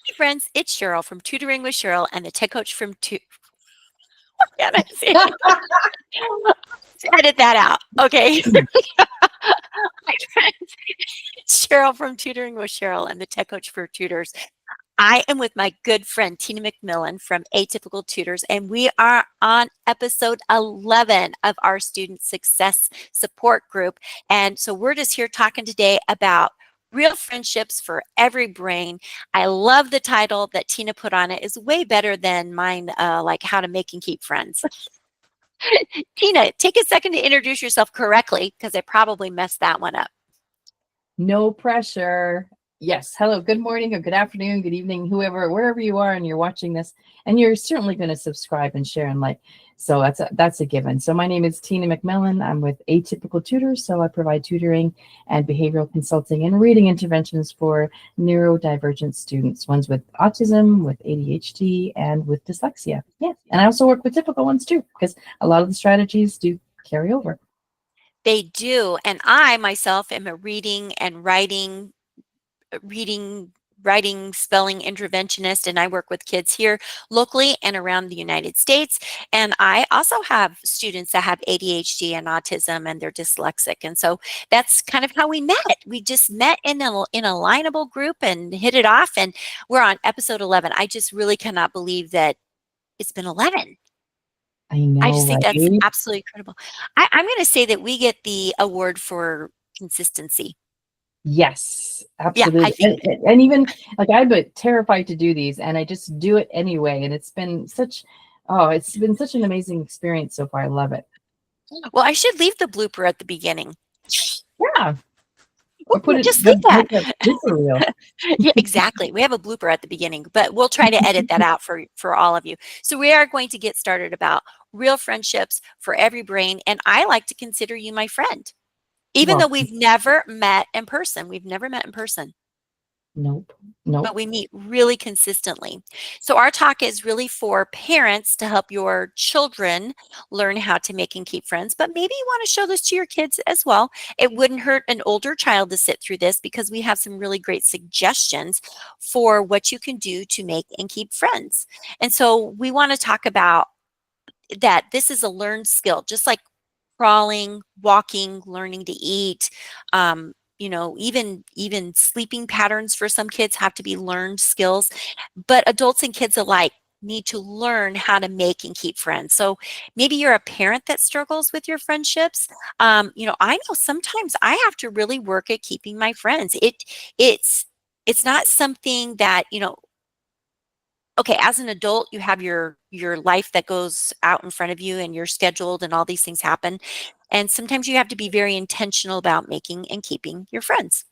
Hey friends, it's Cheryl from Tutoring with Cheryl and the tech coach from Can I say? Edit that out. Okay. Hi friends, it's Cheryl from Tutoring with Cheryl and the tech coach for Tutors. I am with my good friend Tina McMillan from Atypical Tutors, and we are on episode 11 of our student success support group. And so we're just here talking today about real friendships for every brain. I love the title that Tina put on it. Is way better than mine, like how to make and keep friends. Tina, take a second to introduce yourself correctly because I probably messed that one up. No pressure. Yes. Hello. Good morning or good afternoon, good evening, whoever, wherever you are and you're watching this. And you're certainly going to subscribe and share and like. So that's a given. So my name is Tina McMillan. I'm with Atypical Tutors. So I provide tutoring and behavioral consulting and reading interventions for neurodivergent students, ones with autism, with ADHD, and with dyslexia. Yeah. And I also work with typical ones too, because a lot of the strategies do carry over. They do. And I myself am a reading, spelling interventionist, and I work with kids here locally and around the United States. And I also have students that have ADHD and autism and they're dyslexic. And so that's kind of how we met. We just met in a lineable group and hit it off. And we're on episode 11. I just really cannot believe that it's been 11. I I know, just think that's right? absolutely incredible. I'm going to say that we get the award for consistency. Yes, Yeah, I absolutely. think And even like I'm terrified to do these and I just do it anyway. And it's been such an amazing experience so far. I love it. well, I should leave the blooper at the beginning. Yeah. Oh, Or put it, just leave that. make a blooper reel. Yeah, exactly. We have a blooper at the beginning, but we'll try to edit that out for all of you. So we are going to get started about real friendships for every brain, and I like to consider you my friend, even though Well, we've never met in person. We've never met in person. nope. But Nope. we meet really consistently. So our talk is really for parents to help your children learn how to make and keep friends, but maybe you want to show this to your kids as well. It wouldn't hurt an older child to sit through this because we have some really great suggestions for what you can do to make and keep friends. And so we want to talk about that this is a learned skill, just like crawling, walking, learning to eat, even sleeping patterns for some kids have to be learned skills. But adults and kids alike need to learn how to make and keep friends. So maybe you're a parent that struggles with your friendships. I know sometimes I have to really work at keeping my friends. It's not something that, okay, as an adult, you have your life that goes out in front of you and you're scheduled and all these things happen. And sometimes you have to be very intentional about making and keeping your friends.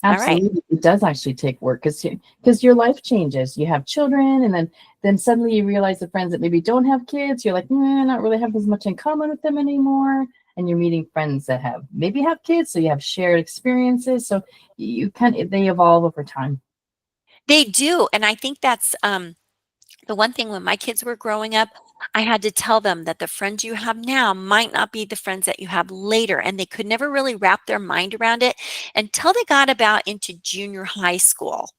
All right. Absolutely. It does actually take work because your life changes. You have children and then suddenly you realize the friends that maybe don't have kids, you're like, not really have as much in common with them anymore. And you're meeting friends that maybe have kids, so you have shared experiences. So they evolve over time. They do. And I think that's the one thing when my kids were growing up, I had to tell them that the friends you have now might not be the friends that you have later. And they could never really wrap their mind around it until they got about into junior high school.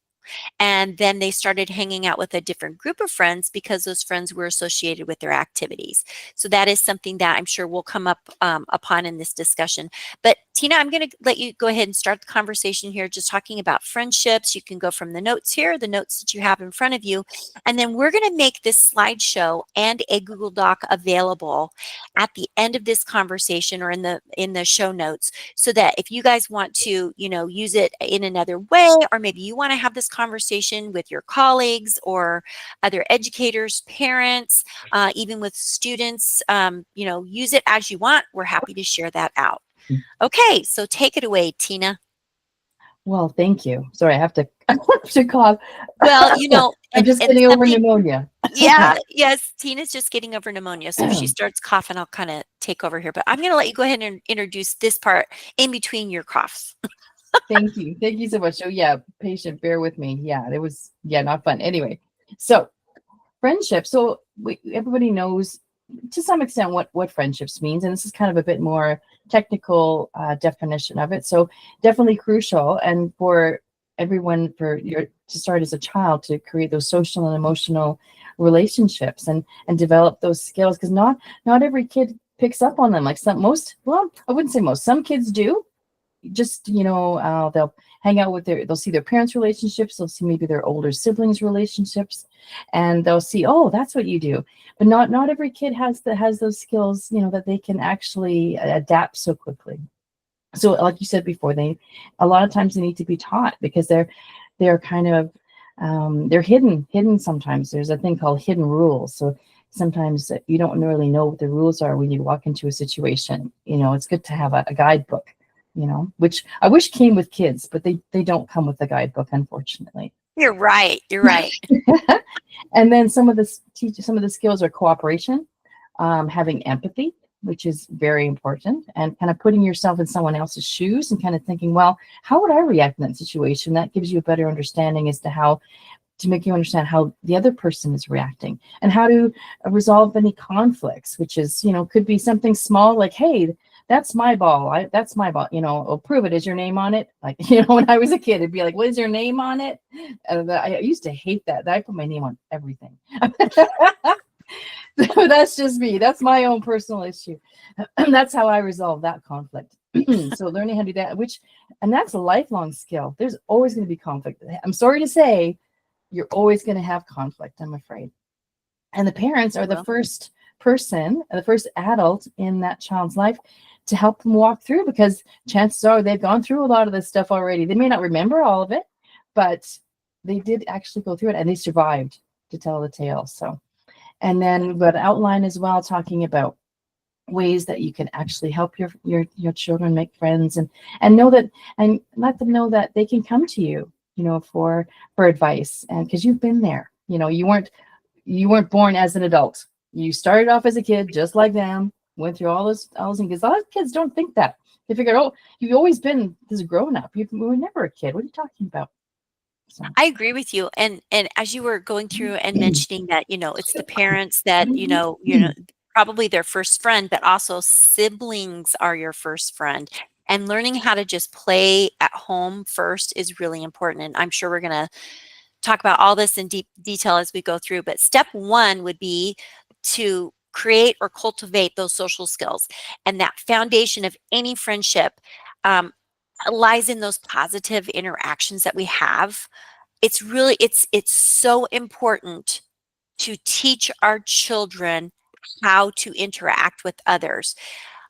And then they started hanging out with a different group of friends because those friends were associated with their activities. So that is something that I'm sure will come up upon in this discussion. But Tina, I'm going to let you go ahead and start the conversation here, just talking about friendships. You can go from the notes here, the notes that you have in front of you, and then we're going to make this slideshow and a Google Doc available at the end of this conversation or in the show notes, so that if you guys want to, use it in another way, or maybe you want to have this conversation with your colleagues or other educators, parents, even with students, use it as you want. We're happy to share that out. Okay, so take it away, Tina. Well, thank you. Sorry, I have to cough. Well, I'm and just and getting over something, pneumonia. yeah, yes, Tina's just getting over pneumonia. So if she starts coughing, I'll kind of take over here. But I'm going to let you go ahead and introduce this part in between your coughs. Thank you. Thank you so much. So yeah, patient, bear with me. Yeah, it was, not fun. Anyway, so friendship. So everybody knows to some extent what friendships means. And this is kind of a bit more technical definition of it. So definitely crucial. And for everyone, for to start as a child, to create those social and emotional relationships and develop those skills, because not every kid picks up on them. Like some most well, I wouldn't say most, some kids do. Just they'll hang out with they'll see their parents' relationships, they'll see maybe their older siblings' relationships, and they'll see, oh, that's what you do. But not every kid has those skills, that they can actually adapt so quickly. So like you said before, they a lot of times they need to be taught, because they're kind of they're hidden sometimes. There's a thing called hidden rules. So sometimes you don't really know what the rules are when you walk into a situation. It's good to have a guidebook, which I wish came with kids, but they don't come with a guidebook, unfortunately. You're right. You're right. And then some of the skills are cooperation, having empathy, which is very important, and kind of putting yourself in someone else's shoes and kind of thinking, well, how would I react in that situation? That gives you a better understanding as to make you understand how the other person is reacting, and how to resolve any conflicts, which is, could be something small like, hey, that's my ball. That's my ball. I'll prove it. Is your name on it? Like, when I was a kid, it'd be like, what is your name on it? And I used to hate that. I put my name on everything. That's just me. That's my own personal issue. That's how I resolve that conflict. So learning how to do that, and that's a lifelong skill. There's always going to be conflict. I'm sorry to say, you're always going to have conflict, I'm afraid. And the parents are the first person, the first adult in that child's life to help them walk through, because chances are they've gone through a lot of this stuff already. They may not remember all of it, but they did actually go through it, and they survived to tell the tale. So, and then we've got an outline as well, talking about ways that you can actually help your children make friends, and know that, and let them know that they can come to you, for advice, and because you've been there. You weren't born as an adult. You started off as a kid just like them, went through all those things. Because a lot of kids don't think that. They figure, oh, you've always been this grown up. You were never a kid. What are you talking about? So. I agree with you. And as you were going through and mentioning that, it's the parents that, probably their first friend, but also siblings are your first friend. And learning how to just play at home first is really important. And I'm sure we're going to talk about all this in deep detail as we go through. But step one would be to create or cultivate those social skills. And that foundation of any friendship lies in those positive interactions that we have. It's so important to teach our children how to interact with others.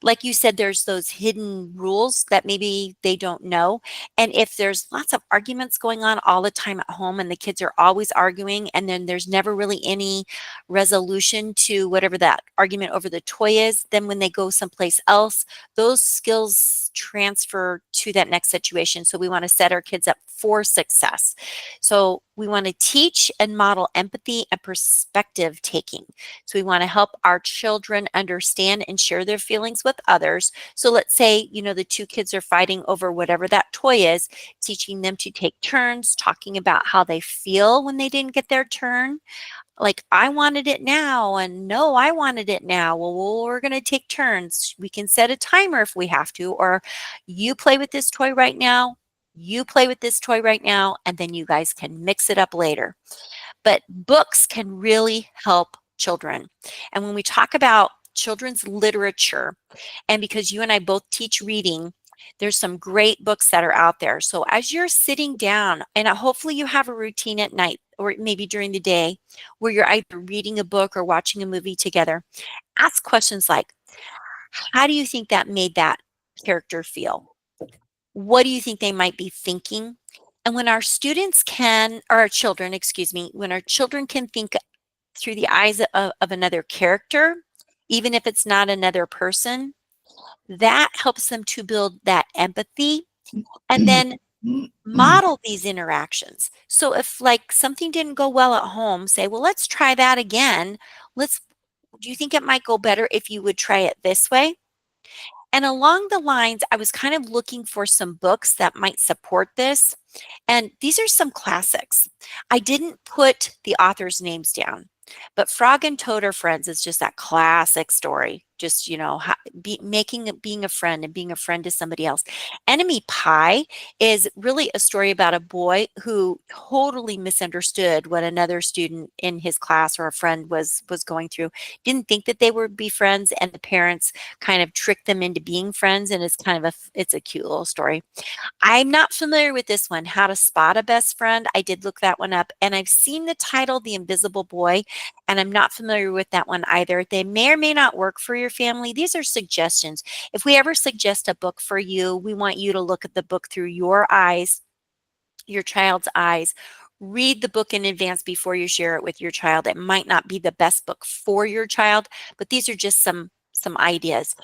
Like you said, there's those hidden rules that maybe they don't know. And if there's lots of arguments going on all the time at home, and the kids are always arguing, and then there's never really any resolution to whatever that argument over the toy is, then when they go someplace else, those skills transfer to that next situation. So we want to set our kids up for success. So we want to teach and model empathy and perspective taking. So we want to help our children understand and share their feelings with others. So let's say, the two kids are fighting over whatever that toy is, teaching them to take turns, talking about how they feel when they didn't get their turn. Like, I wanted it now, and no, I wanted it now. Well, we're going to take turns. We can set a timer if we have to, or you play with this toy right now, you play with this toy right now, and then you guys can mix it up later. But books can really help children. And when we talk about children's literature, and because you and I both teach reading, there's some great books that are out there. So as you're sitting down, and hopefully you have a routine at night or maybe during the day where you're either reading a book or watching a movie together, ask questions like, how do you think that made that character feel? What do you think they might be thinking? And when our students can, or our children, excuse me, when our children can think through the eyes of another character, even if it's not another person, that helps them to build that empathy and then model these interactions. So if like something didn't go well at home, say, well, let's try that again. Do you think it might go better if you would try it this way? And along the lines, I was kind of looking for some books that might support this. And these are some classics. I didn't put the authors' names down, but Frog and Toad Are Friends is just that classic story. just, being a friend and being a friend to somebody else. Enemy Pie is really a story about a boy who totally misunderstood what another student in his class or a friend was going through. Didn't think that they would be friends, and the parents kind of tricked them into being friends, and it's a cute little story. I'm not familiar with this one, How to Spot a Best Friend. I did look that one up, and I've seen the title, The Invisible Boy, and I'm not familiar with that one either. They may or may not work for your family. These are suggestions. If we ever suggest a book for you, we want you to look at the book through your eyes, your child's eyes. Read the book in advance before you share it with your child. It might not be the best book for your child, but these are just some ideas.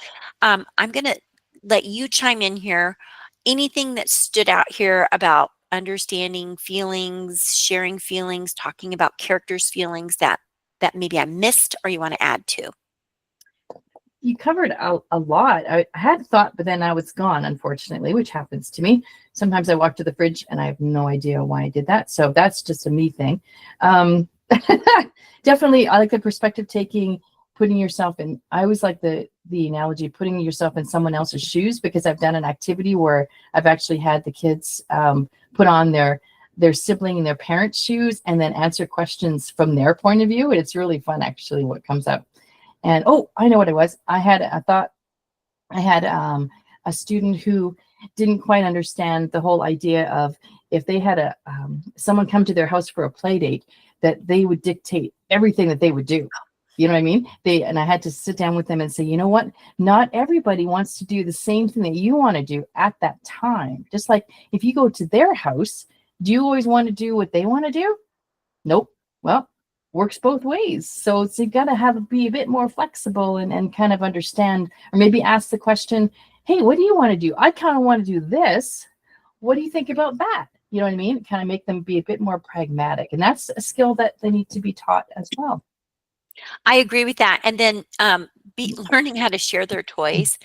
I'm going to let you chime in here. Anything that stood out here about understanding feelings, sharing feelings, talking about characters' feelings that maybe I missed or you want to add to? You covered a lot. I had thought, but then I was gone, unfortunately, which happens to me. Sometimes I walk to the fridge and I have no idea why I did that. So that's just a me thing. Um, Definitely, I like the perspective taking, putting yourself in. I always like the analogy of putting yourself in someone else's shoes, because I've done an activity where I've actually had the kids put on their sibling and their parents' shoes and then answer questions from their point of view. And it's really fun, actually, what comes up. And oh, I know what it was. I had a student who didn't quite understand the whole idea of, if they had someone come to their house for a play date, that they would dictate everything that they would do. You know what I mean? And I had to sit down with them and say, you know what? Not everybody wants to do the same thing that you want to do at that time. Just like if you go to their house, do you always want to do what they want to do? Nope. Well, works both ways. So you got to be a bit more flexible and kind of understand, or maybe ask the question, hey, what do you want to do? I kind of want to do this. What do you think about that? You know what I mean? Kind of make them be a bit more pragmatic. And that's a skill that they need to be taught as well. I agree with that. And then learning how to share their toys.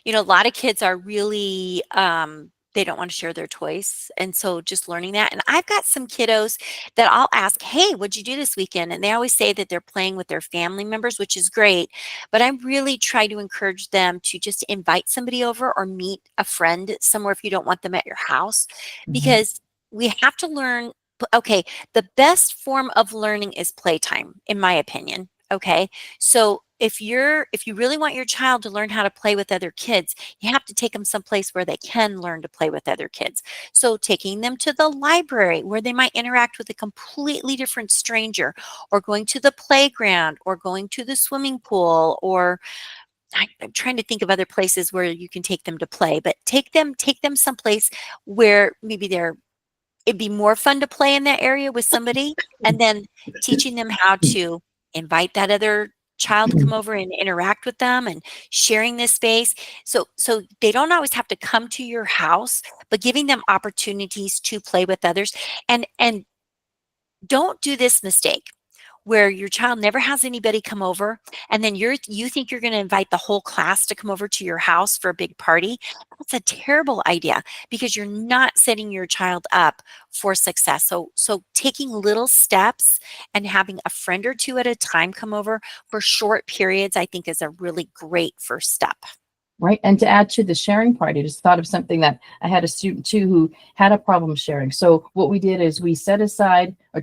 A lot of kids are really, they don't want to share their toys. And so just learning that. And I've got some kiddos that I'll ask, hey, what'd you do this weekend? And they always say that they're playing with their family members, which is great. But I really try to encourage them to just invite somebody over or meet a friend somewhere if you don't want them at your house, Mhm. because we have to learn. Okay, the best form of learning is playtime, in my opinion. Okay. So if you really want your child to learn how to play with other kids, you have to take them someplace where they can learn to play with other kids. So taking them to the library where they might interact with a completely different stranger, or going to the playground, or going to the swimming pool, or I'm trying to think of other places where you can take them to play, but take them someplace where maybe it'd be more fun to play in that area with somebody, and then teaching them how to invite that other child to come over and interact with them, and sharing this space. So they don't always have to come to your house, but giving them opportunities to play with others. And don't do this mistake where your child never has anybody come over, and then you think you're going to invite the whole class to come over to your house for a big party. That's a terrible idea, because you're not setting your child up for success. So taking little steps and having a friend or two at a time come over for short periods, I think, is a really great first step. Right. And to add to the sharing part, I just thought of something that I had a student too who had a problem sharing. So what we did is we set aside or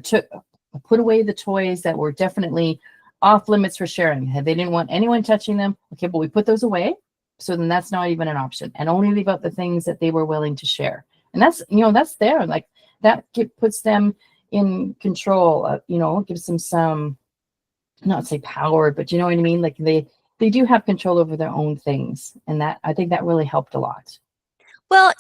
put away the toys that were definitely off limits for sharing. They didn't want anyone touching them. Okay, but we put those away. So then that's not even an option, and only leave out the things that they were willing to share. And that's there. Like that puts them in control. Gives them some, not say power, but you know what I mean? Like they do have control over their own things. And that, I think that really helped a lot. Well,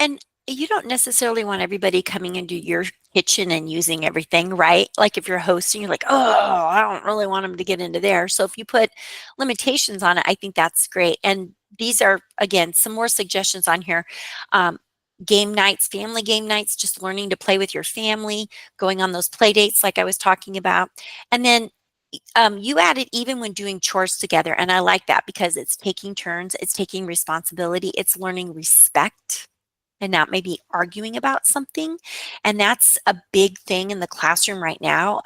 and you don't necessarily want everybody coming into your kitchen and using everything, right? Like if you're hosting, you're like, oh, I don't really want them to get into there. So if you put limitations on it, I think that's great. And these are, again, some more suggestions on here. Um, Game nights, family game nights, just learning to play with your family, going on those play dates like I was talking about. And then you added even when doing chores together. And I like that, because it's taking turns, it's taking responsibility, it's learning respect. and not maybe arguing about something. And that's a big thing in the classroom right now.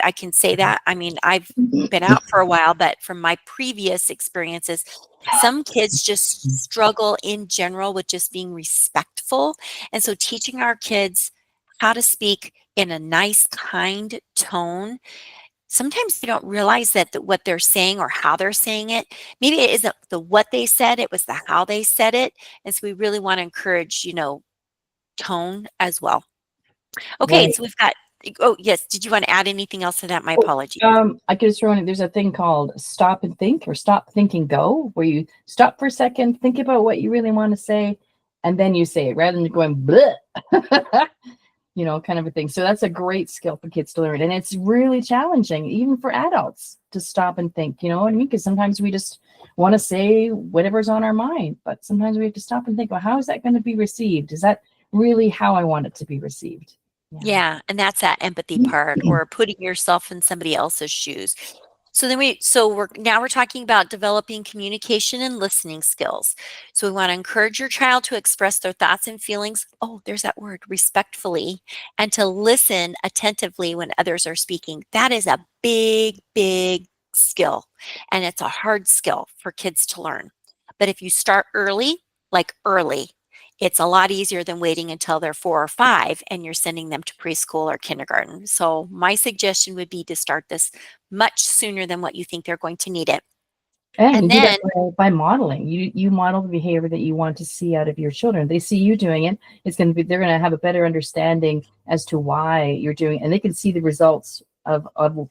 I can say that. I mean, I've been out for a while, but from my previous experiences, some kids just struggle in general with just being respectful. And so teaching our kids how to speak in a nice, kind tone, sometimes they don't realize that what they're saying or how they're saying it, maybe it isn't the what they said, it was the how they said it. And so we really want to encourage, tone as well. Okay, Right. so we've got, oh, yes. Did you want to add anything else to that? My apologies. I could just throw in, there's a thing called stop and think, or stop, think, and go, where you stop for a second, think about what you really want to say, and then you say it rather than going bleh. Kind of a thing. So that's a great skill for kids to learn. And it's really challenging, even for adults, to stop and think, you know what I mean? Because sometimes we just want to say whatever's on our mind, but sometimes we have to stop and think, well, how is that going to be received? Is that really how I want it to be received? Yeah, and that's that empathy part, Yeah. or putting yourself in somebody else's shoes. So we're talking about developing communication and listening skills. So we want to encourage your child to express their thoughts and feelings. Oh, there's that word, respectfully, and to listen attentively when others are speaking. That is a big, big skill, and it's a hard skill for kids to learn. But if you start early, like early, it's a lot easier than waiting until they're 4 or 5 and you're sending them to preschool or kindergarten. So my suggestion would be to start this much sooner than what you think they're going to need it. And you And do that then by modeling. You model the behavior that you want to see out of your children. They see you doing it. They're going to have a better understanding as to why you're doing it, and they can see the results of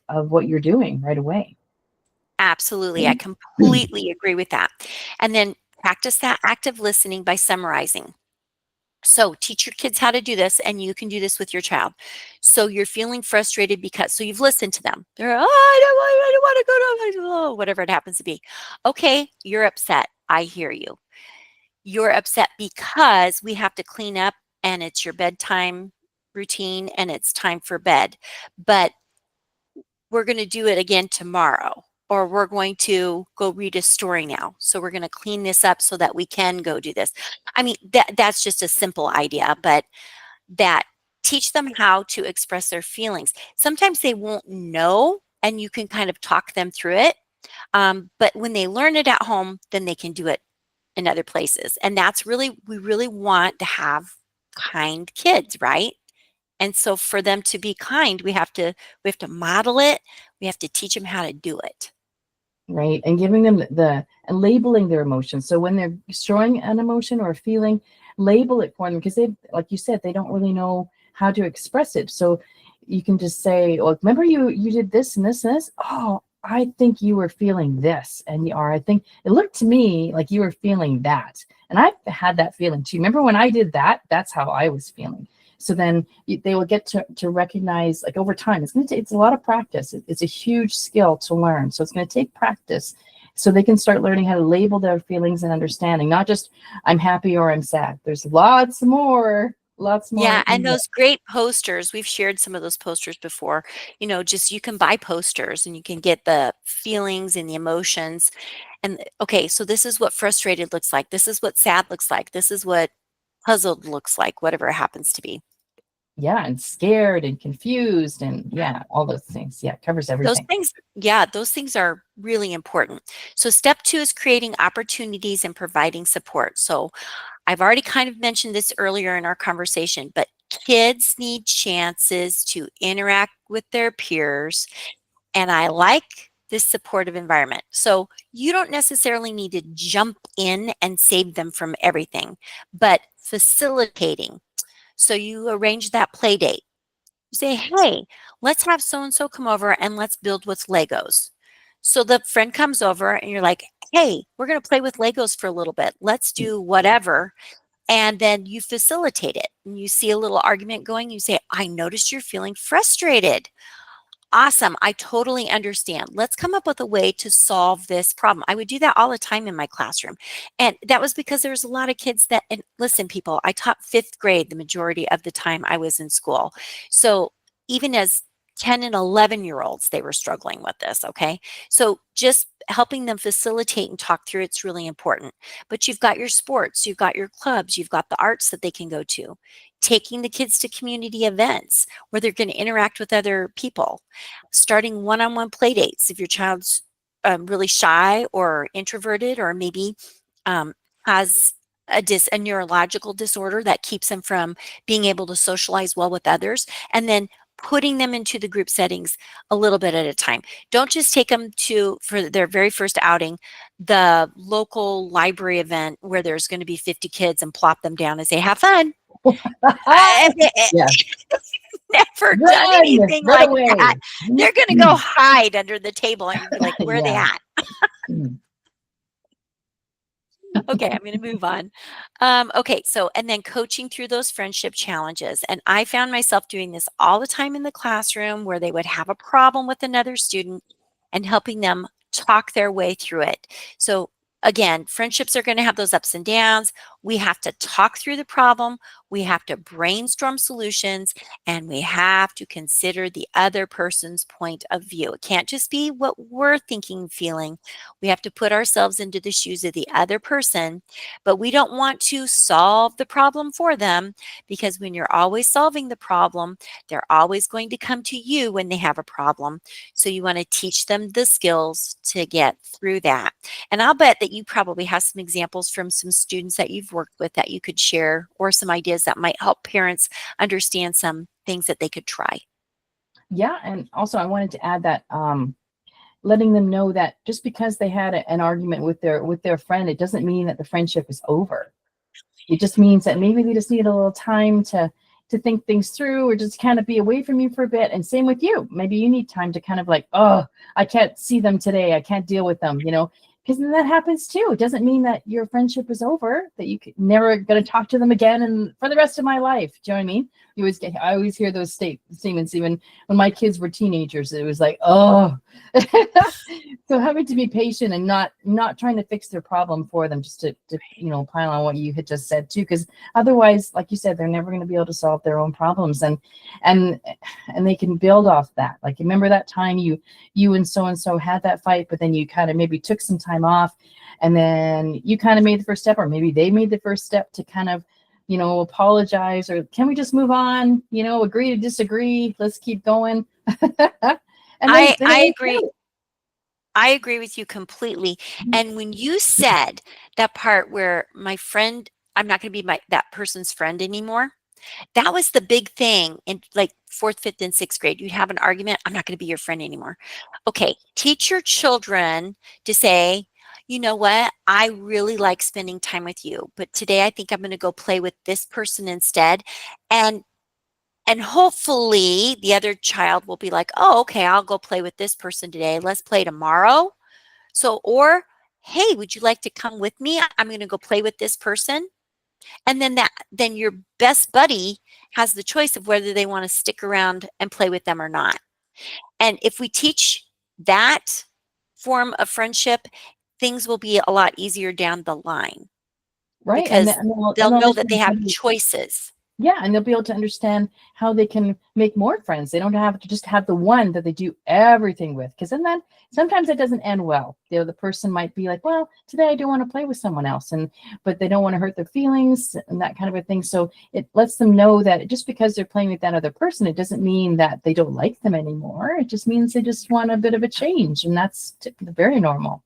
what you're doing right away. absolutely, I completely agree with that. And then practice that active listening by summarizing. So teach your kids how to do this, and you can do this with your child. So you're feeling frustrated because, so you've listened to them. They're, oh, I don't want to go to, whatever it happens to be. Okay, you're upset. I hear you. You're upset because we have to clean up and it's your bedtime routine and it's time for bed. But we're going to do it again tomorrow, or we're going to go read a story now. So we're going to clean this up so that we can go do this. I mean, that's just a simple idea, but that teach them how to express their feelings. Sometimes they won't know, and you can kind of talk them through it. But when they learn it at home, then they can do it in other places. And that's really, we really want to have kind kids, right? And so for them to be kind, we have to model it. We have to teach them how to do it. Right, and giving them and labeling their emotions. So when they're showing an emotion or a feeling, label it for them, because they, like you said, they don't really know how to express it. So you can just say, well, remember you did this and this and this. Oh, I think you were feeling this, or I think it looked to me like you were feeling that, and I've had that feeling too. Remember when I did that? That's how I was feeling. So then they will get to recognize, like, over time. It's a lot of practice. It's a huge skill to learn. So it's going to take practice, so they can start learning how to label their feelings and understanding, not just I'm happy or I'm sad. There's lots more Yeah, and in there. those great posters, we've shared some of those posters before. Just you can buy posters and you can get the feelings and the emotions. And okay, so this is what frustrated looks like. This is what sad looks like. This is what puzzled looks like, whatever it happens to be. Yeah, and scared and confused, and yeah, all those things. Yeah, it covers Those everything. things, yeah, those things are really important. So step 2 is creating opportunities and providing support. So I've already kind of mentioned this earlier in our conversation, but kids need chances to interact with their peers. And I like this supportive environment. So you don't necessarily need to jump in and save them from everything, but facilitating. So you arrange that play date. You say, hey, let's have so and so come over and let's build with Legos. So the friend comes over and you're like, hey, we're going to play with Legos for a little bit. Let's do whatever. And then you facilitate it. And you see a little argument going. You say, I noticed you're feeling frustrated. Awesome. I totally understand. Let's come up with a way to solve this problem. I would do that all the time in my classroom. And that was because there was a lot of kids that, and listen, people, I taught 5th grade the majority of the time I was in school. So even as 10 and 11-year-olds, they were struggling with this, okay? So just helping them facilitate and talk through it's really important. But you've got your sports, you've got your clubs, you've got the arts that they can go to. Taking the kids to community events where they're going to interact with other people. Starting one-on-one play dates if your child's really shy or introverted, or maybe um, has a neurological disorder that keeps them from being able to socialize well with others. And then putting them into the group settings a little bit at a time. Don't just take them to, for their very first outing, the local library event where there's going to be 50 kids and plop them down and say, have fun. I've Yeah. never done Run, anything run like that. away. They're going to go hide under the table and you'd be like, where are they Yeah. at? Okay, I'm going to move on. Okay, so, and then coaching through those friendship challenges. And I found myself doing this all the time in the classroom where they would have a problem with another student and helping them talk their way through it. So, again, friendships are going to have those ups and downs. We have to talk through the problem, we have to brainstorm solutions, and we have to consider the other person's point of view. It can't just be what we're thinking, feeling. We have to put ourselves into the shoes of the other person, but we don't want to solve the problem for them, because when you're always solving the problem, they're always going to come to you when they have a problem. So you want to teach them the skills to get through that. And I'll bet that you probably have some examples from some students that you've worked with that you could share, or some ideas that might help parents understand some things that they could try. Yeah, and also I wanted to add that letting them know that just because they had an argument with their friend, it doesn't mean that the friendship is over. It just means that maybe they just need a little time to think things through, or just kind of be away from you for a bit. And same with you. Maybe you need time to kind of like, oh, I can't see them today. I can't deal with them, because then that happens too. It doesn't mean that your friendship is over, that you could never going to talk to them again and for the rest of my life. Do you know what I mean? I always hear those statements, even when my kids were teenagers. It was like, oh, so having to be patient and not trying to fix their problem for them, just to pile on what you had just said too, because otherwise, like you said, they're never going to be able to solve their own problems, and they can build off that. Like, remember that time you and so had that fight, but then you kind of maybe took some time off, and then you kind of made the first step, or maybe they made the first step to kind of apologize, or can we just move on, agree to disagree, let's keep going. And then I it agree. works I agree with you completely. out. And when you said that part where my friend, I'm not going to be that person's friend anymore, that was the big thing in like fourth, fifth, and sixth grade. You'd have an argument. I'm not going to be your friend anymore. Okay. Teach your children to say, you know what? I really like spending time with you, but today I think I'm going to go play with this person instead. And and hopefully the other child will be like, oh, okay, I'll go play with this person today. Let's play tomorrow. So, or, hey, would you like to come with me? I'm going to go play with this person. And then your best buddy has the choice of whether they want to stick around and play with them or not. And if we teach that form of friendship, things will be a lot easier down the line, Right, and because then they'll know that they understand how have to, choices. yeah, and they'll be able to understand how they can make more friends. They don't have to just have the one that they do everything with, because then that sometimes it doesn't end well. The person might be like, well, today I do want to play with someone else, but they don't want to hurt their feelings and that kind of a thing. So it lets them know that just because they're playing with that other person, it doesn't mean that they don't like them anymore. It just means they just want a bit of a change, and that's very normal.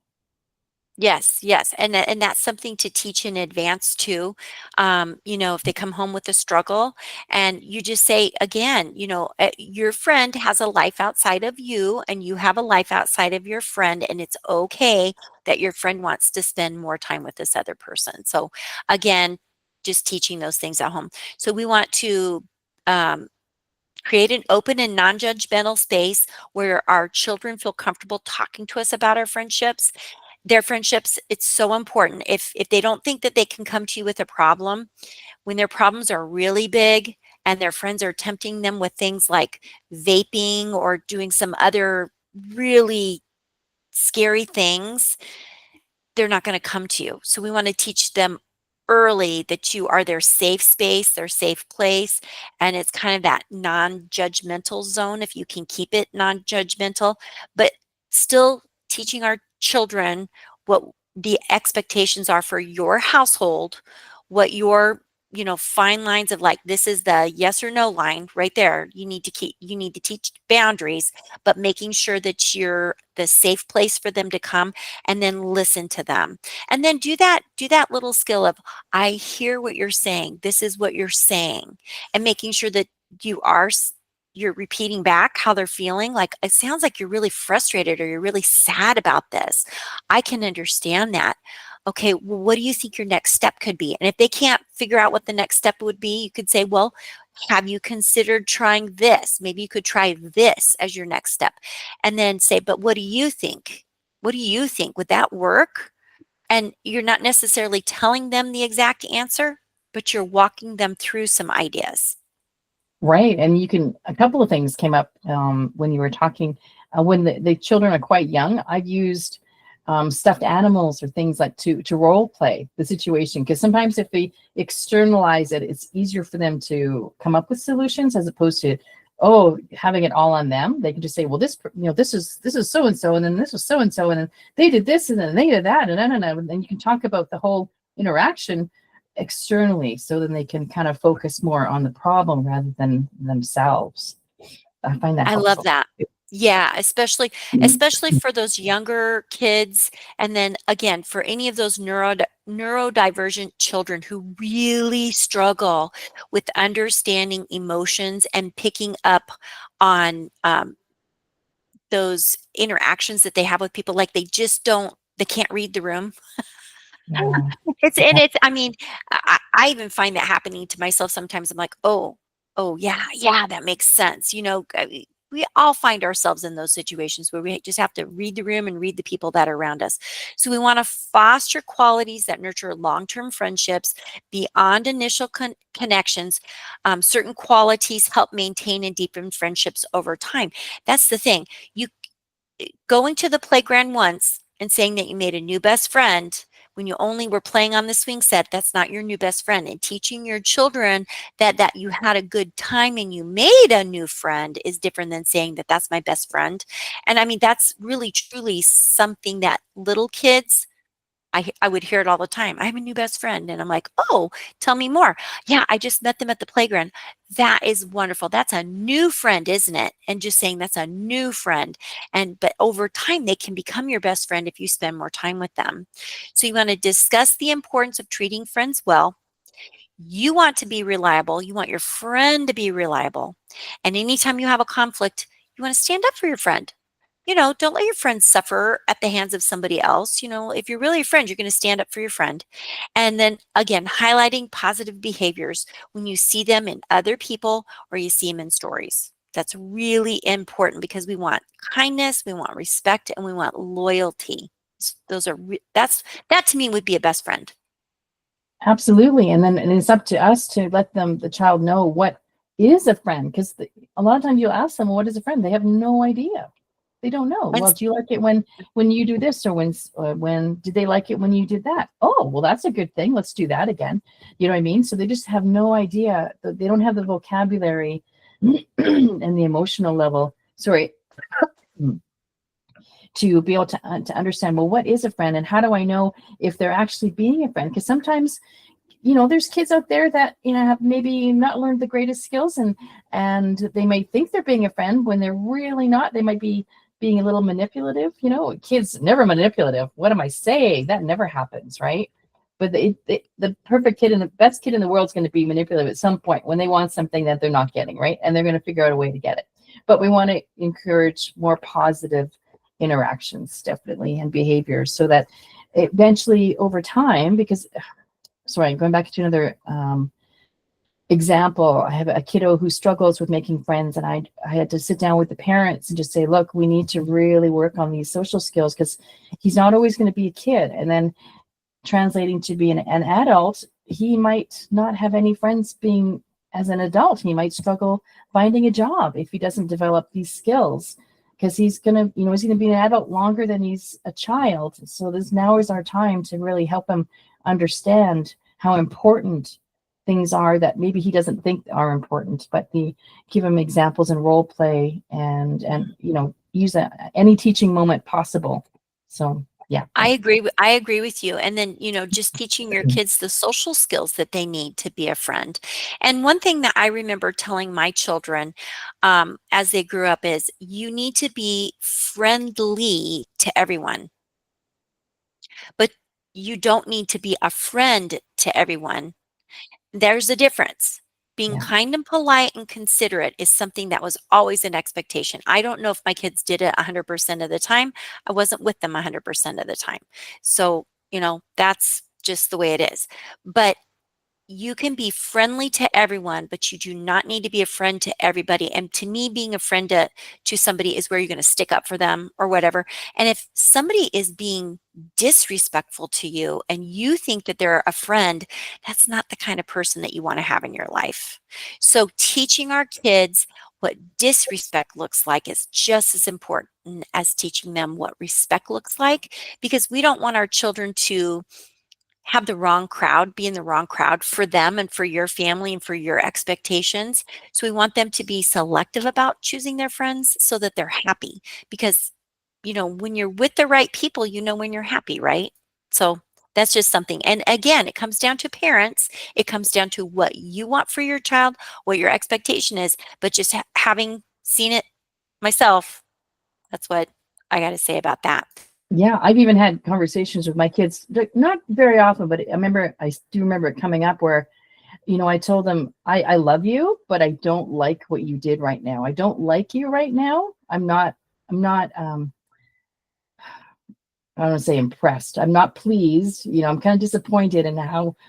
Yes, yes, and that's something to teach in advance too. If they come home with a struggle, and you just say again, your friend has a life outside of you, and you have a life outside of your friend, and it's okay that your friend wants to spend more time with this other person. So again, just teaching those things at home. So we want to um, create an open and non-judgmental space where our children feel comfortable talking to us about their friendships. It's so important. If they don't think that they can come to you with a problem, when their problems are really big and their friends are tempting them with things like vaping or doing some other really scary things, they're not going to come to you. So we want to teach them early that you are their safe space, their safe place, and it's kind of that non-judgmental zone if you can keep it non-judgmental, but still teaching our children what the expectations are for your household, what your fine lines of, like, this is the yes or no line right there. You need to teach boundaries, but making sure that you're the safe place for them to come, and then listen to them. And then do that little skill of, I hear what you're saying. This is what you're saying. And making sure that you're repeating back how they're feeling. Like, it sounds like you're really frustrated or you're really sad about this. I can understand that. Okay, well, what do you think your next step could be? And if they can't figure out what the next step would be, you could say, well, have you considered trying this? Maybe you could try this as your next step. And then say, but what do you think? What do you think? Would that work? And you're not necessarily telling them the exact answer, but you're walking them through some ideas. Right. And a couple of things came up when you were talking. When the children are quite young, I've used stuffed animals or things like to role play the situation. Because sometimes if they externalize it, it's easier for them to come up with solutions as opposed to, having it all on them. They can just say, well, this is so and so, and then this was so and so, and then they did this, and then they did that, and then you can talk about the whole interaction externally, so then they can kind of focus more on the problem rather than themselves. I find that I love helpful. that. Yeah, especially for those younger kids, and then again for any of those neurodivergent children who really struggle with understanding emotions and picking up on those interactions that they have with people. Like, they can't read the room. Yeah. I mean, I even find that happening to myself sometimes. I'm like, oh, yeah, yeah, that makes sense. We all find ourselves in those situations where we just have to read the room and read the people that are around us. So we want to foster qualities that nurture long-term friendships beyond initial connections. Certain qualities help maintain and deepen friendships over time. That's the thing. You Going to the playground once and saying that you made a new best friend when you only were playing on the swing set, that's not your new best friend. And teaching your children that you had a good time and you made a new friend is different than saying that that's my best friend. And I mean, that's really truly something that little kids, I would hear it all the time. I have a new best friend. And I'm like, oh, tell me more. Yeah, I just met them at the playground. That is wonderful. That's a new friend, isn't it? And just saying that's a new friend. But over time, they can become your best friend if you spend more time with them. So you want to discuss the importance of treating friends well. You want to be reliable. You want your friend to be reliable. And anytime you have a conflict, you want to stand up for your friend. Don't let your friends suffer at the hands of somebody else. If you're really a friend, you're going to stand up for your friend. And then again, highlighting positive behaviors when you see them in other people or you see them in stories. That's really important because we want kindness, we want respect, and we want loyalty. That to me would be a best friend. Absolutely. And it's up to us to let the child know what is a friend. Because a lot of times you'll ask them, well, what is a friend? They have no idea. They don't know. And Well, do you like it when you do this, or when did they like it when you did that? Oh, well, that's a good thing. Let's do that again. You know what I mean? So they just have no idea. They don't have the vocabulary and the emotional level. Sorry. To be able to understand, well, what is a friend, and how do I know if they're actually being a friend? Because sometimes, there's kids out there that have maybe not learned the greatest skills, and they might think they're being a friend when they're really not. They might be being a little manipulative. Kids never manipulative. What am I saying? That never happens, right? But the perfect kid and the best kid in the world is going to be manipulative at some point when they want something that they're not getting, right? And they're going to figure out a way to get it. But we want to encourage more positive interactions, definitely, and behaviors, so that eventually over time, because sorry, going back to another example, I have a kiddo who struggles with making friends, and I had to sit down with the parents and just say, look, we need to really work on these social skills, because he's not always going to be a kid. And then translating to be an adult, he might not have any friends being as an adult. He might struggle finding a job if he doesn't develop these skills, because he's going to be an adult longer than he's a child. So now is our time to really help him understand how important things are that maybe he doesn't think are important, but we give him examples and role play, and use any teaching moment possible. So yeah. I agree with you. And then, just teaching your kids the social skills that they need to be a friend. And one thing that I remember telling my children as they grew up is you need to be friendly to everyone, but you don't need to be a friend to everyone. There's a difference. Being Yeah. kind and polite and considerate is something that was always an expectation. I don't know if my kids did it 100% of the time. I wasn't with them 100% of the time. So, that's just the way it is. But you can be friendly to everyone, but you do not need to be a friend to everybody. And to me, being a friend to somebody is where you're going to stick up for them or whatever. And if somebody is being disrespectful to you and you think that they're a friend, that's not the kind of person that you want to have in your life. So teaching our kids what disrespect looks like is just as important as teaching them what respect looks like, because we don't want our children to have the wrong crowd, be in the wrong crowd for them and for your family and for your expectations. So we want them to be selective about choosing their friends so that they're happy. Because, when you're with the right people, when you're happy, right? So that's just something. And again, it comes down to parents. It comes down to what you want for your child, what your expectation is. But just having seen it myself, that's what I got to say about that. Yeah, I've even had conversations with my kids, not very often, but I do remember it coming up where, I told them, I love you, but I don't like what you did right now. I don't like you right now. I'm not, I don't want to say impressed. I'm not pleased. I'm kind of disappointed in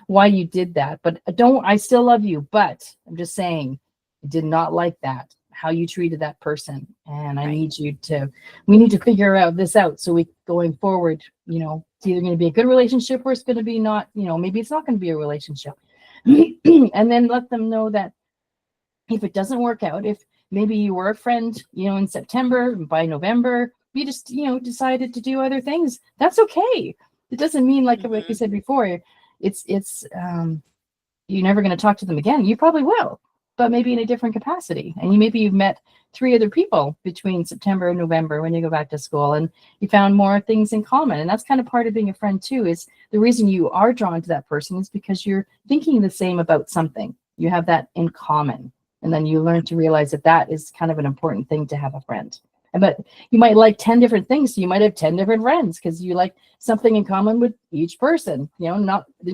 why you did that, but I still love you, but I'm just saying I did not like that, how you treated that person. And Right. we need to figure this out. So going forward, it's either going to be a good relationship or it's going to be not, maybe it's not going to be a relationship. And then let them know that if it doesn't work out, if maybe you were a friend, in September, by November, you just, decided to do other things, that's okay. It doesn't mean, like we Mhm. said before, it's you're never going to talk to them again. You probably will, but maybe in a different capacity. And you've met 3 other people between September and November when you go back to school, and you found more things in common. And that's kind of part of being a friend too, is the reason you are drawn to that person is because you're thinking the same about something. You have that in common. And then you learn to realize that is kind of an important thing to have a friend. But you might like 10 different things. So you might have 10 different friends because you like something in common with each person. You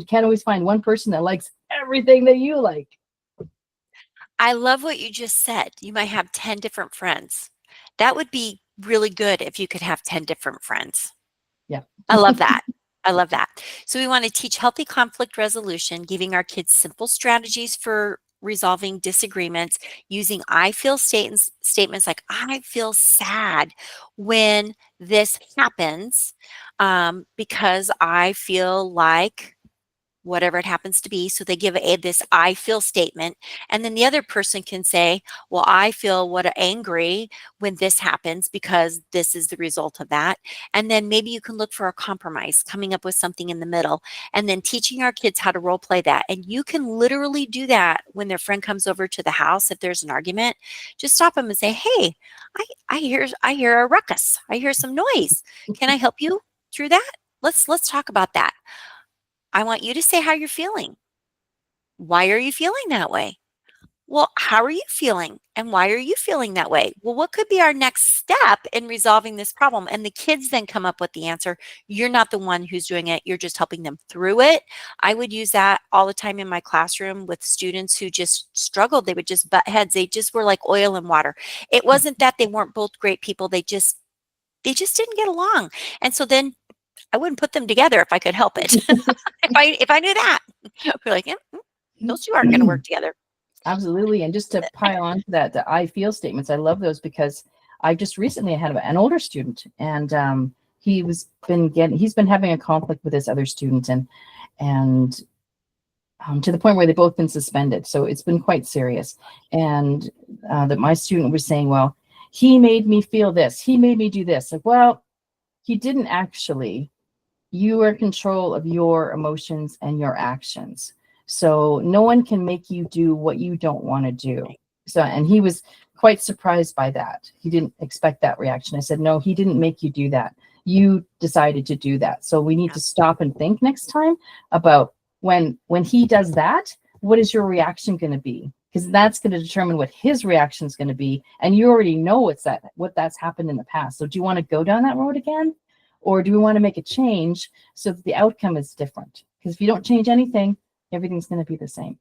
can't always find one person that likes everything that you like. I love what you just said. You might have 10 different friends. That would be really good if you could have 10 different friends. Yeah. I love that. I love that. So we want to teach healthy conflict resolution, giving our kids simple strategies for resolving disagreements using I feel statements like I feel sad when this happens because I feel like whatever it happens to be. So they give this I feel statement. And then the other person can say, well, I feel angry when this happens because this is the result of that. And then maybe you can look for a compromise, coming up with something in the middle, and then teaching our kids how to role play that. And you can literally do that when their friend comes over to the house. If there's an argument, just stop them and say, hey, I hear a ruckus. I hear some noise. Can I help you through that? Let's talk about that. I want you to say how you're feeling. Why are you feeling that way? Well, how are you feeling? And why are you feeling that way? Well, what could be our next step in resolving this problem? And the kids then come up with the answer. You're not the one who's doing it. You're just helping them through it. I would use that all the time in my classroom with students who just struggled. They would just butt heads. They just were like oil and water. It wasn't that they weren't both great people. They just didn't get along. And so then I wouldn't put them together if I could help it. if I knew that. We're like, "Yeah, those 2 aren't gonna work together." Absolutely. And just to pile on to that, the I feel statements, I love those because I just recently had an older student, and he's been having a conflict with this other student, and to the point where they've both been suspended. So it's been quite serious. And that my student was saying, well, he made me feel this. He made me do this. Like, well, he didn't actually. You are in control of your emotions and your actions. So no one can make you do what you don't want to do. So, and he was quite surprised by that. He didn't expect that reaction. I said, no, he didn't make you do that. You decided to do that. So we need Yeah. to stop and think next time about when he does that, what is your reaction going to be? Because that's going to determine what his reaction is going to be. And you already know what that's happened in the past. So do you want to go down that road again? Or do we want to make a change so that the outcome is different? Because if you don't change anything, everything's going to be the same.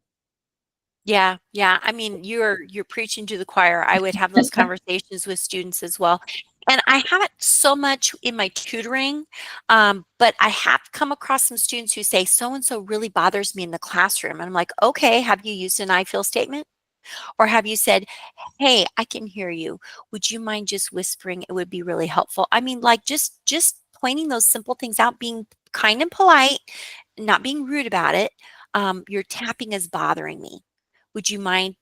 Yeah, yeah. I mean, you're preaching to the choir. I would have those conversations with students as well. And I haven't so much in my tutoring, but I have come across some students who say, so and so really bothers me in the classroom. And I'm like, okay, have you used an I feel statement? Or have you said, hey, I can hear you. Would you mind just whispering? It would be really helpful. I mean, like just pointing those simple things out, being kind and polite, not being rude about it. Your tapping is bothering me. Would you mind,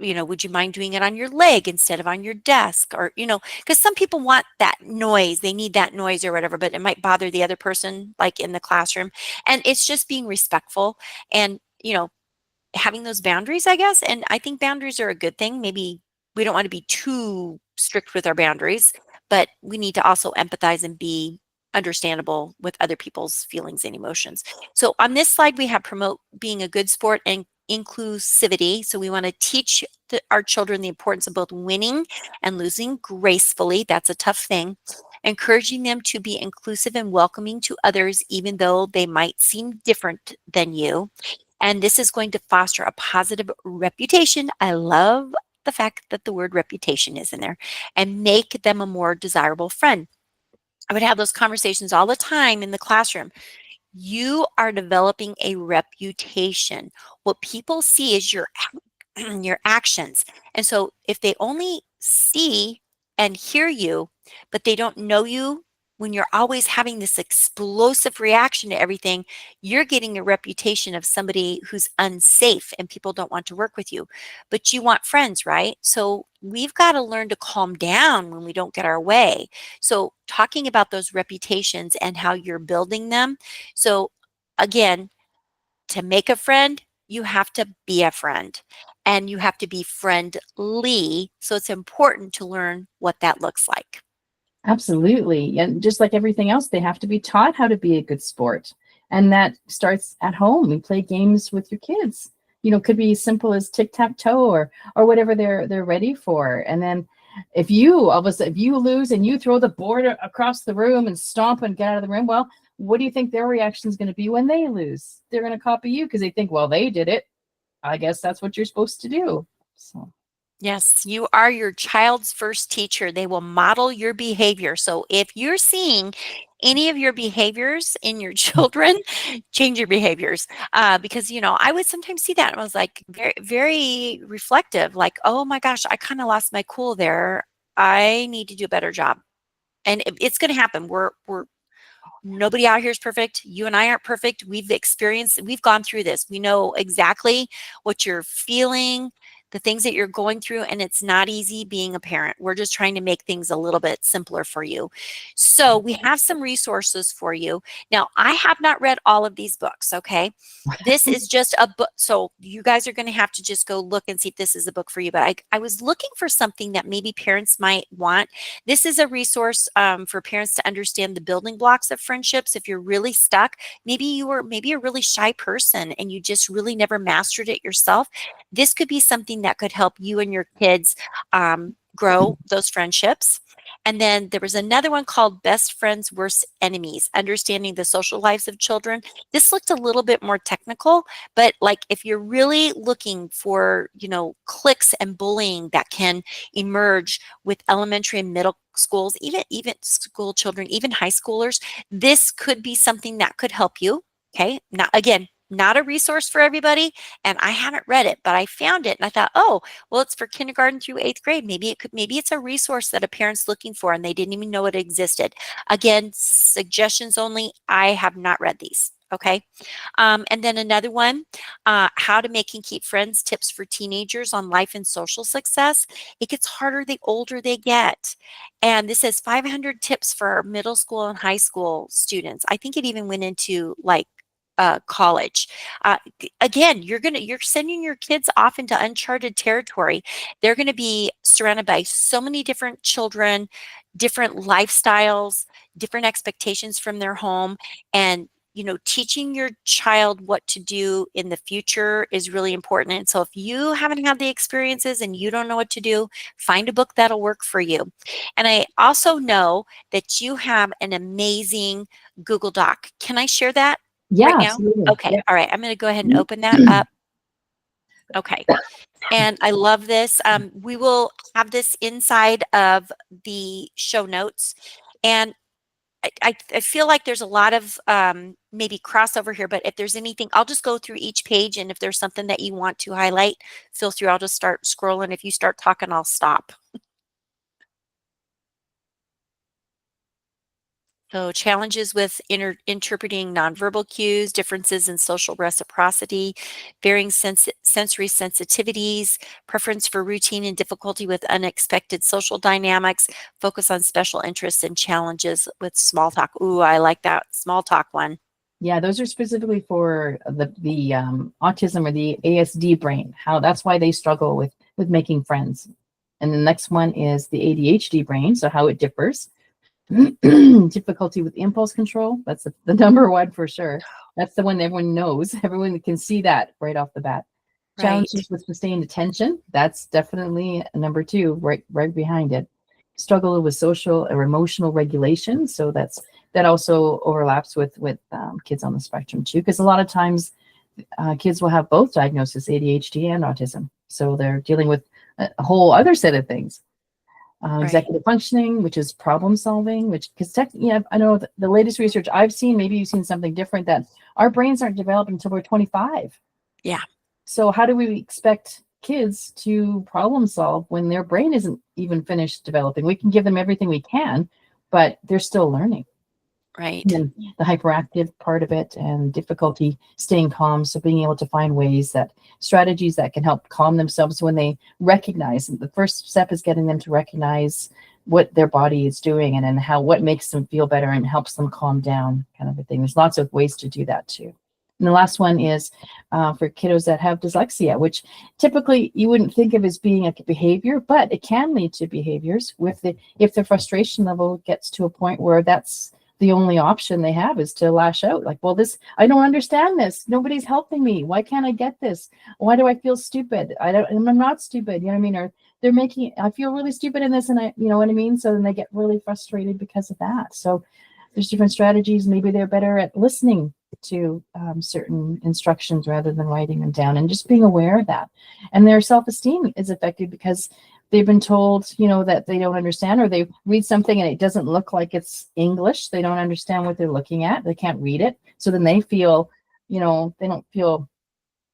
would you mind doing it on your leg instead of on your desk? Or, because some people want that noise, they need that noise or whatever, but it might bother the other person, like in the classroom. And it's just being respectful and, having those boundaries, I guess. And I think boundaries are a good thing. Maybe we don't want to be too strict with our boundaries, but we need to also empathize and be understandable with other people's feelings and emotions. So on this slide, we have promote being a good sport and inclusivity. So we want to teach our children the importance of both winning and losing gracefully. That's a tough thing. Encouraging them to be inclusive and welcoming to others, even though they might seem different than you. And this is going to foster a positive reputation. I love the fact that the word reputation is in there, and make them a more desirable friend. I would have those conversations all the time in the classroom. You are developing a reputation. What people see is your your actions. And so if they only see and hear you, but they don't know you, when you're always having this explosive reaction to everything, you're getting a reputation of somebody who's unsafe and people don't want to work with you. But you want friends, right? So we've got to learn to calm down when we don't get our way. So talking about those reputations and how you're building them. So again, to make a friend, you have to be a friend and you have to be friendly. So it's important to learn what that looks like. Absolutely. And just like everything else, they have to be taught how to be a good sport. And that starts at home. You play games with your kids. Could be as simple as tic-tac-toe or whatever they're ready for. And then if you all of a sudden if you lose and you throw the board across the room and stomp and get out of the room, well, what do you think their reaction is going to be when they lose? They're going to copy you because they think, well, they did it. I guess that's what you're supposed to do. So Yes, you are your child's first teacher. They will model your behavior. So if you're seeing any of your behaviors in your children, change your behaviors. Because, I would sometimes see that and I was like very, very reflective, like, oh my gosh, I kind of lost my cool there. I need to do a better job. And it's going to happen. We're Nobody out here is perfect. You and I aren't perfect. We've gone through this. We know exactly what you're feeling, the things that you're going through, and it's not easy being a parent. We're just trying to make things a little bit simpler for you. So we have some resources for you. Now, I have not read all of these books, okay? This is just a book. So you guys are going to have to just go look and see if this is a book for you. But I was looking for something that maybe parents might want. This is a resource for parents to understand the building blocks of friendships. If you're really stuck, maybe you were maybe a really shy person and you just really never mastered it yourself. This could be something that could help you and your kids grow those friendships. And then there was another one called Best Friends, Worst Enemies, Understanding the Social Lives of Children. This looked a little bit more technical, but like if you're really looking for, cliques and bullying that can emerge with elementary and middle schools, even school children, even high schoolers, this could be something that could help you. Okay. Not a resource for everybody. And I haven't read it, but I found it and I thought, oh, well, it's for kindergarten through 8th grade. Maybe it's a resource that a parent's looking for and they didn't even know it existed. Again, suggestions only. I have not read these. Okay. And then another one, how to make and keep friends, tips for teenagers on life and social success. It gets harder the older they get. And this says 500 tips for middle school and high school students. I think it even went into like college. Again, you're sending your kids off into uncharted territory. They're going to be surrounded by so many different children, different lifestyles, different expectations from their home, and teaching your child what to do in the future is really important. And so if you haven't had the experiences and you don't know what to do, find a book that'll work for you. And I also know that you have an amazing Google Doc. Can I share that right Yeah, now? absolutely. Okay. Yeah. All right. I'm going to go ahead and open that up. Okay. And I love this. We will have this inside of the show notes. And I feel like there's a lot of maybe crossover here, but if there's anything, I'll just go through each page. And if there's something that you want to highlight, feel free. I'll just start scrolling. If you start talking, I'll stop. So challenges with interpreting nonverbal cues, differences in social reciprocity, varying sensory sensitivities, preference for routine and difficulty with unexpected social dynamics, focus on special interests and challenges with small talk. Ooh, I like that small talk one. Yeah, those are specifically for the autism or the ASD brain. How that's why they struggle with making friends. And the next one is the ADHD brain, so how it differs. Difficulty with impulse control. That's the number one for sure. That's the one everyone knows. Everyone can see that right off the bat. Right, Challenges with sustained attention. That's definitely number two, right behind it. Struggle with social or emotional regulation. So that also overlaps with kids on the spectrum too, because a lot of times kids will have both diagnoses, ADHD and autism. So they're dealing with a whole other set of things. right. Executive functioning, which is problem solving, which because I know the latest research I've seen, maybe you've seen something different, that our brains aren't developed until we're 25. Yeah, So how do we expect kids to problem solve when their brain isn't even finished developing? We can give them everything we can, but they're still learning. And right, then the hyperactive part of it and difficulty staying calm. So being able to find strategies that can help calm themselves when they recognize. And the first step is getting them to recognize what their body is doing and then what makes them feel better and helps them calm down, kind of a thing. There's lots of ways to do that too. And the last one is for kiddos that have dyslexia, which typically you wouldn't think of as being a behavior, but it can lead to behaviors if the frustration level gets to a point where that's the only option they have is to lash out. Like, well, I don't understand this. Nobody's helping me. Why can't I get this? Why do I feel stupid? I'm not stupid. You know what I mean? Or I feel really stupid in this, and you know what I mean? So then they get really frustrated because of that. So there's different strategies. Maybe they're better at listening to certain instructions rather than writing them down, and just being aware of that. And their self-esteem is affected because they've been told, that they don't understand, or they read something and it doesn't look like it's English. They don't understand what they're looking at. They can't read it. So then they feel, they don't feel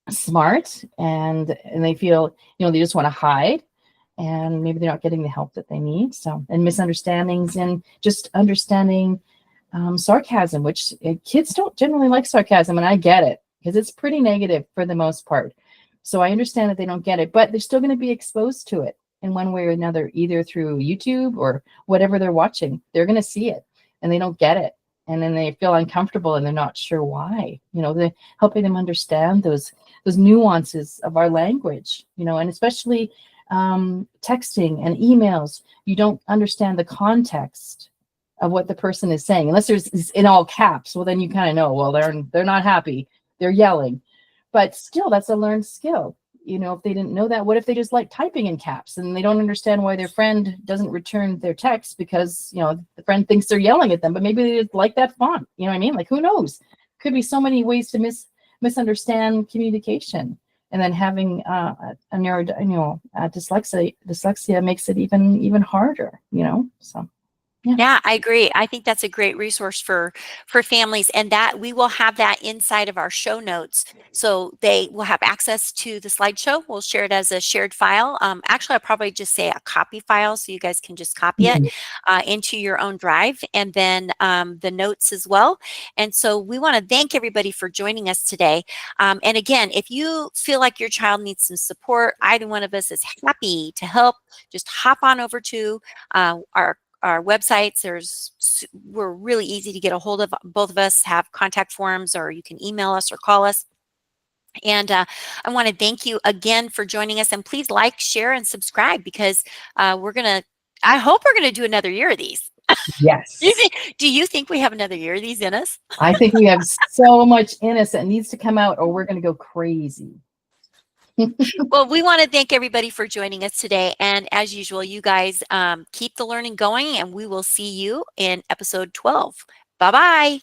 smart, and they feel, they just want to hide, and maybe they're not getting the help that they need. So, and misunderstandings and just understanding sarcasm, which kids don't generally like sarcasm. And I get it because it's pretty negative for the most part. So I understand that they don't get it, but they're still going to be exposed to it in one way or another, either through YouTube or whatever they're watching. They're going to see it and they don't get it. And then they feel uncomfortable and they're not sure why. They're helping them understand those nuances of our language, and especially texting and emails. You don't understand the context of what the person is saying, unless it's in all caps. Well, then you kind of know, well, they're not happy. They're yelling. But still, that's a learned skill. If they didn't know that, what if they just like typing in caps and they don't understand why their friend doesn't return their text because, the friend thinks they're yelling at them, but maybe they just like that font. You know what I mean? Like, who knows? Could be so many ways to misunderstand communication. And then having dyslexia makes it even harder, so. Yeah. Yeah, I agree. I think that's a great resource for families, and that we will have that inside of our show notes, so they will have access to the slideshow. We'll share it as a shared file. Actually, I'll probably just say a copy file, so you guys can just copy it Mhm. into your own drive, and then the notes as well. And so we want to thank everybody for joining us today. And again, if you feel like your child needs some support, either one of us is happy to help. Just hop on over to our websites. We're really easy to get a hold of. Both of us have contact forms, or you can email us or call us. And I want to thank you again for joining us. And please like, share, and subscribe, because I hope we're gonna do another year of these. Yes. Do you think we have another year of these in us? I think we have so much in us that needs to come out, or we're going to go crazy. Well, we want to thank everybody for joining us today. And as usual, you guys keep the learning going, and we will see you in episode 12. Bye-bye.